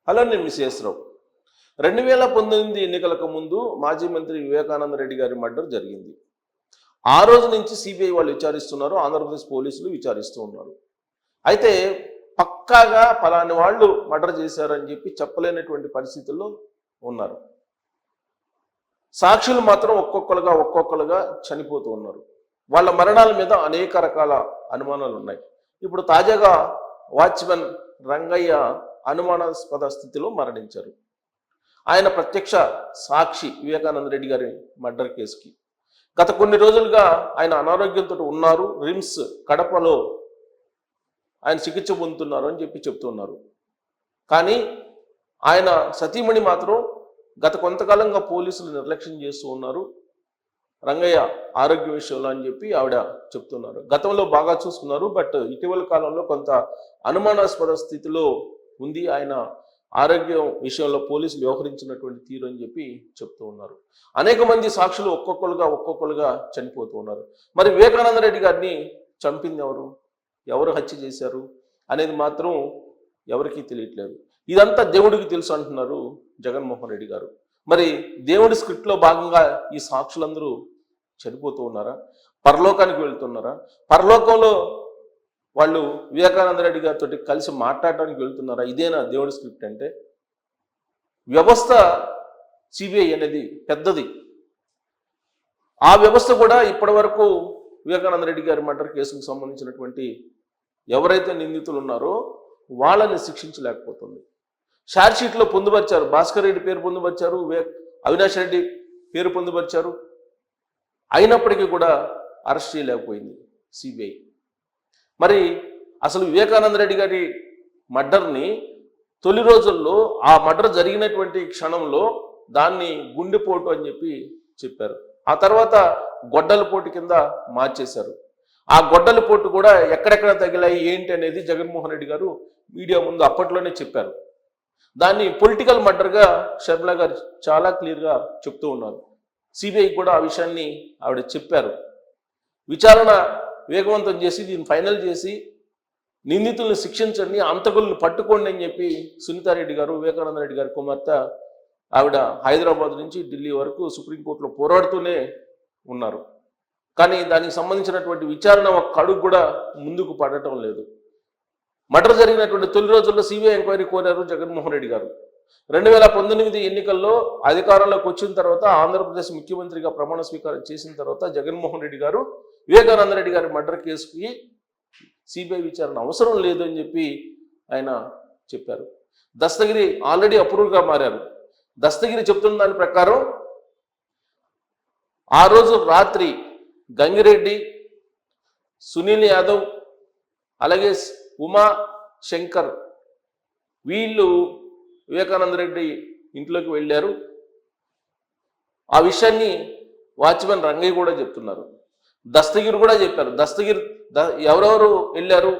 Hello, నేను మిస్ఎస్రావు. 2019 ఎన్నికలకు ముందు మాజీ మంత్రి వివేకానంద రెడ్డి గారి మర్డర్ జరిగింది. ఆ రోజు నుంచి సిబిఐ వాళ్ళు విచారిస్తున్నారు, ఆంధ్రప్రదేశ్ పోలీసులు విచారిస్తూ ఉన్నారు. అయితే పక్కాగా ఫలాని వాళ్ళు మర్డర్ చేశారని చెప్పి చెప్పలేనటువంటి పరిస్థితుల్లో ఉన్నారు. సాక్షులు మాత్రం ఒక్కొక్కరుగా చనిపోతూ ఉన్నారు. వాళ్ళ మరణాల మీద అనేక రకాల అనుమానాలు ఉన్నాయి. ఇప్పుడు తాజాగా వాచ్మెన్ రంగయ్య అనుమానాస్పద స్థితిలో మరణించారు. ఆయన ప్రత్యక్ష సాక్షి వివేకానంద రెడ్డి గారి మర్డర్ కేసుకి. గత కొన్ని రోజులుగా ఆయన అనారోగ్యంతో ఉన్నారు. రిమ్స్ కడపలో ఆయన చికిత్స పొందుతున్నారు అని చెప్పి చెప్తున్నారు. కానీ ఆయన సతీమణి మాత్రం గత కొంతకాలంగా పోలీసులు నిర్లక్ష్యం చేస్తూ ఉన్నారు రంగయ్య ఆరోగ్య విషయంలో అని చెప్పి ఆవిడ చెప్తున్నారు. గతంలో బాగా చూసుకున్నారు, బట్ ఇటీవల కాలంలో కొంత అనుమానాస్పద స్థితిలో ఉంది ఆయన ఆరోగ్యం విషయంలో పోలీసులు వ్యవహరించినటువంటి తీరు అని చెప్పి చెప్తూ ఉన్నారు. అనేక మంది సాక్షులు ఒక్కొక్కరుగా చనిపోతూ ఉన్నారు. మరి వివేకానంద రెడ్డి గారిని చంపింది ఎవరు హత్య చేశారు అనేది మాత్రం ఎవరికీ తెలియట్లేదు. ఇదంతా దేవుడికి తెలుసు అంటున్నారు జగన్మోహన్ రెడ్డి గారు. మరి దేవుడి స్క్రిప్ట్లో భాగంగా ఈ సాక్షులందరూ చనిపోతూ ఉన్నారా? పరలోకానికి వెళ్తున్నారా? పరలోకంలో వాళ్ళు వివేకానంద రెడ్డి గారితో కలిసి మాట్లాడడానికి వెళ్తున్నారా? ఇదేనా దేవుడి స్క్రిప్ట్ అంటే? వ్యవస్థ సిబిఐ అనేది పెద్దది. ఆ వ్యవస్థ కూడా ఇప్పటి వరకు వివేకానంద రెడ్డి గారి మర్డర్ కేసుకు సంబంధించినటువంటి ఎవరైతే నిందితులు ఉన్నారో వాళ్ళని శిక్షించలేకపోతుంది. ఛార్జ్ షీట్లో పొందుపరిచారు, భాస్కర్ రెడ్డి పేరు పొందుపరిచారు, అవినాష్ రెడ్డి పేరు పొందుపరిచారు. అయినప్పటికీ కూడా అరెస్ట్ చేయలేకపోయింది సిబిఐ. మరి అసలు వివేకానంద రెడ్డి గారి మర్డర్ని తొలి రోజుల్లో ఆ మర్డర్ జరిగినటువంటి క్షణంలో దాన్ని గుండెపోటు అని చెప్పి చెప్పారు. ఆ తర్వాత గొడ్డల పోటు కింద మార్చేశారు. ఆ గొడ్డల పోటు కూడా ఎక్కడెక్కడ తగిలాయి ఏంటి అనేది జగన్మోహన్ రెడ్డి గారు మీడియా ముందు అప్పట్లోనే చెప్పారు. దాన్ని పొలిటికల్ మర్డర్గా షర్మిల గారు చాలా క్లియర్గా చెప్తూ ఉన్నారు. సిబిఐ కూడా ఆ విషయాన్ని ఆవిడ చెప్పారు. విచారణ వేగవంతం చేసి దీన్ని ఫైనల్ చేసి నిందితులను శిక్షించండి, అంతకులను పట్టుకోండి అని చెప్పి సునీతారెడ్డి గారు, వివేకానంద రెడ్డి గారి కుమార్తె ఆవిడ హైదరాబాద్ నుంచి ఢిల్లీ వరకు సుప్రీంకోర్టులో పోరాడుతూనే ఉన్నారు. కానీ దానికి సంబంధించినటువంటి విచారణ ఒక అడుగు కూడా ముందుకు పడటం లేదు. మర్డర్ జరిగినటువంటి తొలి రోజుల్లో సిబిఐ ఎంక్వైరీ కోరారు జగన్మోహన్ రెడ్డి గారు. 2019 ఎన్నికల్లో అధికారంలోకి వచ్చిన తర్వాత, ఆంధ్రప్రదేశ్ ముఖ్యమంత్రిగా ప్రమాణ స్వీకారం చేసిన తర్వాత జగన్మోహన్ రెడ్డి గారు వివేకానంద రెడ్డి గారి మర్డర్ కేసుకి సిబిఐ విచారణ అవసరం లేదు అని చెప్పి ఆయన చెప్పారు. దస్తగిరి ఆల్రెడీ అప్రూవ్గా మారారు. దస్తగిరి చెప్తున్న దాని ప్రకారం ఆ రోజు రాత్రి గంగిరెడ్డి, సునీల్ యాదవ్, అలాగే ఉమా శంకర్ వీళ్ళు వివేకానంద రెడ్డి ఇంట్లోకి వెళ్ళారు. ఆ విషయాన్ని వాచ్మెన్ రంగయ్య కూడా చెప్తున్నారు. దస్తగిరి కూడా చెప్పారు. దస్తగిరి ఎవరెవరు వెళ్ళారు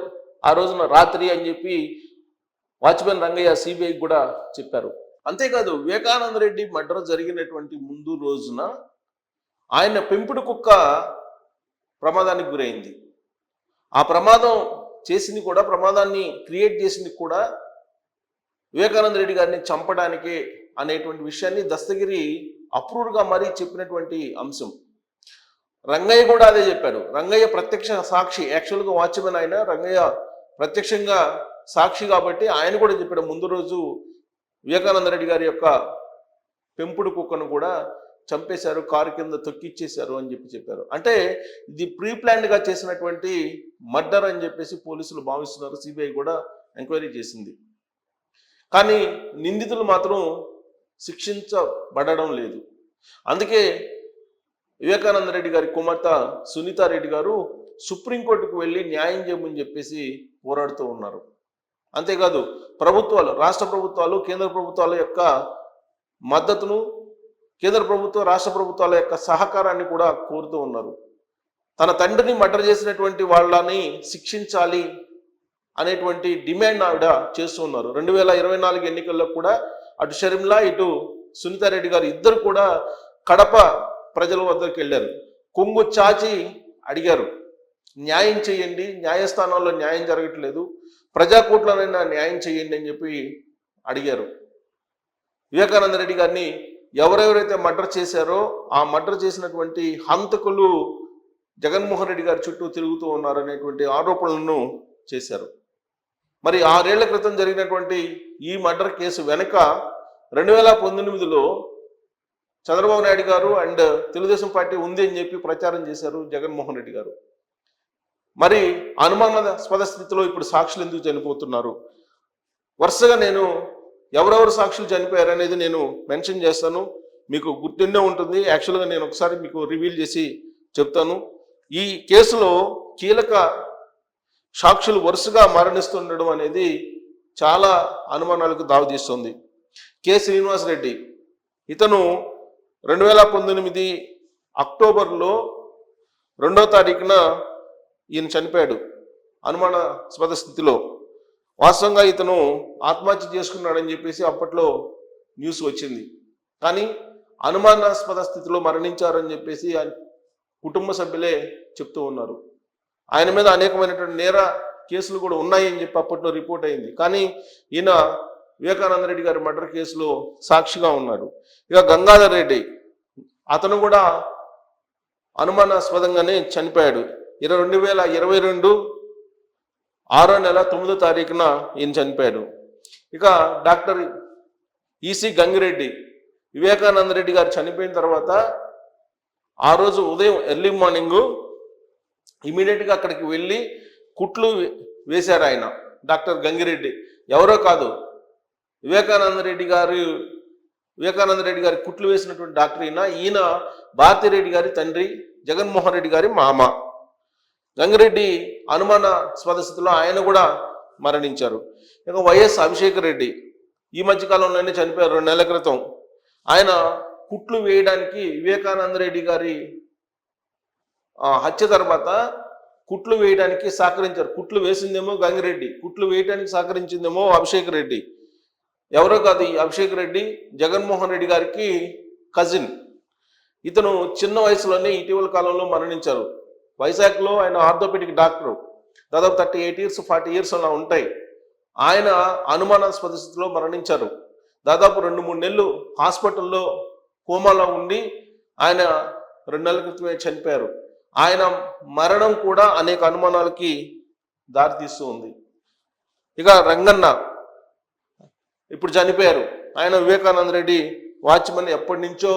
ఆ రోజున రాత్రి అని చెప్పి వాచ్మెన్ రంగయ్య సిబిఐ కూడా చెప్పారు. అంతేకాదు, వివేకానంద రెడ్డి మర్డర్ జరిగినటువంటి ముందు రోజున ఆయన పెంపుడు కుక్క ప్రమాదానికి గురైంది. ఆ ప్రమాదం చేసింది కూడా, ప్రమాదాన్ని క్రియేట్ చేసింది కూడా వివేకానంద రెడ్డి గారిని చంపడానికి అనేటువంటి విషయాన్ని దస్తగిరి అప్రూవ్గా మరీ చెప్పినటువంటి అంశం. రంగయ్య కూడా అదే చెప్పాడు. రంగయ్య ప్రత్యక్ష సాక్షి, యాక్చువల్గా వాచ్మెన్ ఆయన, రంగయ్య ప్రత్యక్షంగా సాక్షి కాబట్టి ఆయన కూడా చెప్పాడు ముందు రోజు వివేకానంద రెడ్డి గారి యొక్క పెంపుడు కుక్కను కూడా చంపేశారు, కారు కింద తొక్కిచ్చేశారు అని చెప్పారు. అంటే ఇది ప్రీ ప్లాన్డ్గా చేసినటువంటి మర్డర్ అని చెప్పేసి పోలీసులు భావిస్తున్నారు. సిబిఐ కూడా ఎంక్వైరీ చేసింది. కానీ నిందితులు మాత్రం శిక్షించబడడం లేదు. అందుకే వివేకానంద రెడ్డి గారి కుమార్తె సునీతారెడ్డి గారు సుప్రీంకోర్టుకు వెళ్ళి న్యాయం చేయమని చెప్పేసి పోరాడుతూ ఉన్నారు. అంతేకాదు, ప్రభుత్వాలు, రాష్ట్ర ప్రభుత్వాలు, కేంద్ర ప్రభుత్వాల యొక్క మద్దతును, కేంద్ర ప్రభుత్వం, రాష్ట్ర ప్రభుత్వాల యొక్క సహకారాన్ని కూడా కోరుతూ ఉన్నారు. తన తండ్రిని మర్డర్ చేసినటువంటి వాళ్ళని శిక్షించాలి అనేటువంటి డిమాండ్ ఆవిడ చేస్తూ ఉన్నారు. 2024 ఎన్నికల్లో కూడా అటు షర్మిల, ఇటు సునీతారెడ్డి గారు ఇద్దరు కూడా కడప ప్రజల వద్దకు వెళ్ళారు. కొంగు చాచి అడిగారు, న్యాయం చేయండి, న్యాయస్థానాల్లో న్యాయం జరగట్లేదు, ప్రజాకోట్లనైనా న్యాయం చేయండి అని చెప్పి అడిగారు. వివేకానంద రెడ్డి గారిని ఎవరెవరైతే మర్డర్ చేశారో ఆ మర్డర్ చేసినటువంటి హంతకులు జగన్మోహన్ రెడ్డి గారి చుట్టూ తిరుగుతూ ఉన్నారు అనేటువంటి ఆరోపణలను చేశారు. మరి 6 ఏళ్ల క్రితం జరిగినటువంటి ఈ మర్డర్ కేసు వెనుక 2019లో చంద్రబాబు నాయుడు గారు అండ్ తెలుగుదేశం పార్టీ ఉంది అని చెప్పి ప్రచారం చేశారు జగన్మోహన్ రెడ్డి గారు. మరి అనుమానాస్పద స్థితిలో ఇప్పుడు సాక్షులు ఎందుకు చనిపోతున్నారు? వరుసగా నేను ఎవరెవరు సాక్షులు చనిపోయారు అనేది నేను మెన్షన్ చేస్తాను, మీకు గుర్తుండే ఉంటుంది. యాక్చువల్గా నేను ఒకసారి మీకు రివీల్ చేసి చెప్తాను. ఈ కేసులో కీలక సాక్షులు వరుసగా మరణిస్తుండడం అనేది చాలా అనుమానాలకు దారితీస్తుంది. కె శ్రీనివాసరెడ్డి, ఇతను 2019 అక్టోబర్లో 2వ తారీఖున ఈయన చనిపోయాడు అనుమానాస్పద స్థితిలో. వాస్తవంగా ఇతను ఆత్మహత్య చేసుకున్నాడని చెప్పేసి అప్పట్లో న్యూస్ వచ్చింది. కానీ అనుమానాస్పద స్థితిలో మరణించారని చెప్పేసి ఆయన కుటుంబ సభ్యులే చెప్తూ ఉన్నారు. ఆయన మీద అనేకమైనటువంటి నేర కేసులు కూడా ఉన్నాయని చెప్పి అప్పట్లో రిపోర్ట్ అయింది. కానీ ఈయన వివేకానంద రెడ్డి గారి మర్డర్ కేసులో సాక్షిగా ఉన్నాడు. ఇక గంగాధర్ రెడ్డి, అతను కూడా అనుమానాస్పదంగానే చనిపోయాడు. 2022 6వ నెల 9వ తారీఖున ఈయన చనిపోయాడు. ఇక డాక్టర్ ఈసి గంగిరెడ్డి, వివేకానంద రెడ్డి గారు చనిపోయిన తర్వాత ఆ రోజు ఉదయం ఎర్లీ మార్నింగ్ ఇమీడియట్గా అక్కడికి వెళ్ళి కుట్లు వేశారు ఆయన. డాక్టర్ గంగిరెడ్డి ఎవరో కాదు, వివేకానంద రెడ్డి గారి కుట్లు వేసినటువంటి డాక్టర్ ఈయన భారతిరెడ్డి గారి తండ్రి, జగన్మోహన్ రెడ్డి గారి మామ. గంగిరెడ్డి అనుమానాస్పద స్థితిలో ఆయన కూడా మరణించారు. ఇక వైఎస్ అభిషేక్ రెడ్డి ఈ మధ్యకాలంలోనే చనిపోయారు 2 నెలల క్రితం. ఆయన కుట్లు వేయడానికి వివేకానంద రెడ్డి గారి హత్య తర్వాత కుట్లు వేయడానికి సహకరించారు. కుట్లు వేసిందేమో గంగిరెడ్డి, కుట్లు వేయడానికి సహకరించిందేమో అభిషేక్ రెడ్డి. ఎవరో కాదు, ఈ అభిషేక్ రెడ్డి జగన్మోహన్ రెడ్డి గారికి కజిన్. ఇతను చిన్న వయసులోనే ఇటీవల కాలంలో మరణించారు. వైజాగ్లో ఆయన ఆర్థోపెడిక్ డాక్టరు. దాదాపు 38 years 40 years అలా ఉంటాయి. ఆయన అనుమానాస్పద స్థితిలో మరణించారు. దాదాపు 2-3 నెలలు హాస్పిటల్లో కోమాలో ఉండి ఆయన 2 నెలల క్రితమే చనిపోయారు. ఆయన మరణం కూడా అనేక అనుమానాలకి దారితీస్తూ ఉంది. ఇక రంగన్న ఇప్పుడు చనిపోయారు. ఆయన వివేకానంద రెడ్డి వాచ్మెన్, ఎప్పటి నుంచో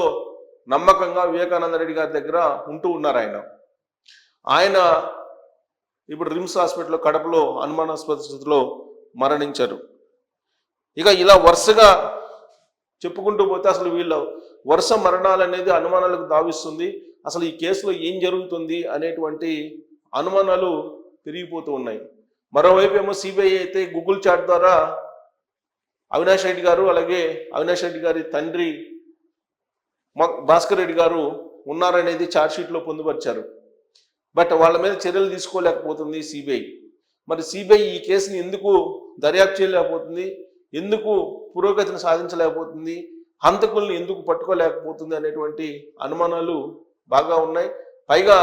నమ్మకంగా వివేకానంద రెడ్డి గారి దగ్గర ఉంటూ ఉన్నారు ఆయన ఇప్పుడు రిమ్స్ హాస్పిటల్లో కడపలో అనుమానాస్పద స్థితిలో మరణించారు. ఇక ఇలా వరుసగా చెప్పుకుంటూ పోతే అసలు వీళ్ళ వరుస మరణాలు అనేది అనుమానాలకు దావిస్తుంది. అసలు ఈ కేసులో ఏం జరుగుతుంది అనేటువంటి అనుమానాలు పెరిగిపోతూ ఉన్నాయి. మరోవైపు ఏమో సిబిఐ అయితే గూగుల్ చాట్ ద్వారా అవినాష్ రెడ్డి గారు, అలాగే అవినాష్ రెడ్డి గారి తండ్రి భాస్కర్ రెడ్డి గారు ఉన్నారనేది ఛార్జ్షీట్లో పొందుపరిచారు. బట్ వాళ్ళ మీద చర్యలు తీసుకోలేకపోతుంది సిబిఐ. మరి సిబిఐ ఈ కేసుని ఎందుకు దర్యాప్తు చేయలేకపోతుంది, ఎందుకు పురోగతిని సాధించలేకపోతుంది, హంతకుల్ని ఎందుకు పట్టుకోలేకపోతుంది అనేటువంటి అనుమానాలు బాగా ఉన్నాయి. పైగా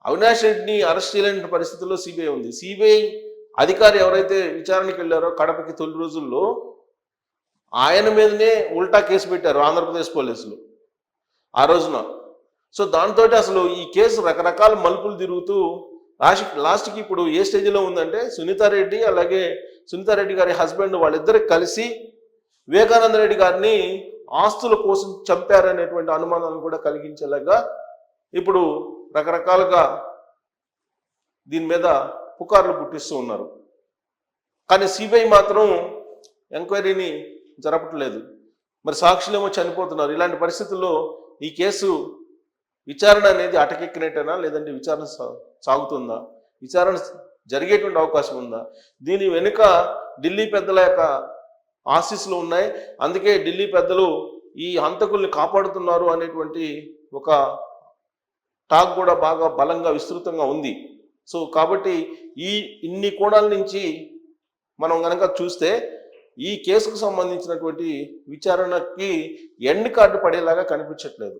అవినాష్ రెడ్డిని అరెస్ట్ చేయలేని పరిస్థితుల్లో సిబిఐ ఉంది. సిబిఐ అధికారి ఎవరైతే విచారణకి వెళ్ళారో కడపకి తొలి రోజుల్లో ఆయన మీదనే ఉల్టా కేసు పెట్టారు ఆంధ్రప్రదేశ్ పోలీసులు ఆ రోజున. సో దాంతో అసలు ఈ కేసు రకరకాల మలుపులు తిరుగుతూ లాస్ట్కి ఇప్పుడు ఏ స్టేజ్లో ఉందంటే సునీతారెడ్డి, అలాగే సునీతారెడ్డి గారి హస్బెండ్ వాళ్ళిద్దరు కలిసి వివేకానంద రెడ్డి గారిని ఆస్తుల కోసం చంపారనేటువంటి అనుమానాలను కూడా కలిగించేలాగా ఇప్పుడు రకరకాలుగా దీని మీద పుకార్లు పుట్టిస్తూ ఉన్నారు. కానీ సిబిఐ మాత్రం ఎంక్వైరీని జరపట్లేదు. మరి సాక్షులేమో చనిపోతున్నారు. ఇలాంటి పరిస్థితుల్లో ఈ కేసు విచారణ అనేది అటకెక్కినట్టేనా, లేదంటే విచారణ సాగుతుందా, విచారణ జరిగేటువంటి అవకాశం ఉందా? దీని వెనుక ఢిల్లీ పెద్దల యొక్క ఆశీస్సులు ఉన్నాయి. అందుకే ఢిల్లీ పెద్దలు ఈ హంతకుల్ని కాపాడుతున్నారు అనేటువంటి ఒక టాక్ కూడా బాగా బలంగా విస్తృతంగా ఉంది. సో కాబట్టి ఇన్ని కోణాల నుంచి మనం కనుక చూస్తే ఈ కేసుకు సంబంధించినటువంటి విచారణకి ఎండ్ కార్డు పడేలాగా కనిపించట్లేదు.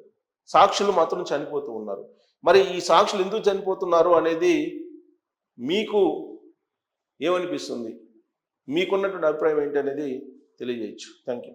సాక్షులు మాత్రం చనిపోతూ ఉన్నారు. మరి ఈ సాక్షులు ఎందుకు చనిపోతున్నారు అనేది మీకు ఏమనిపిస్తుంది? మీకున్నటువంటి అభిప్రాయం ఏంటి అనేది తెలియజేయచ్చు. Thank you.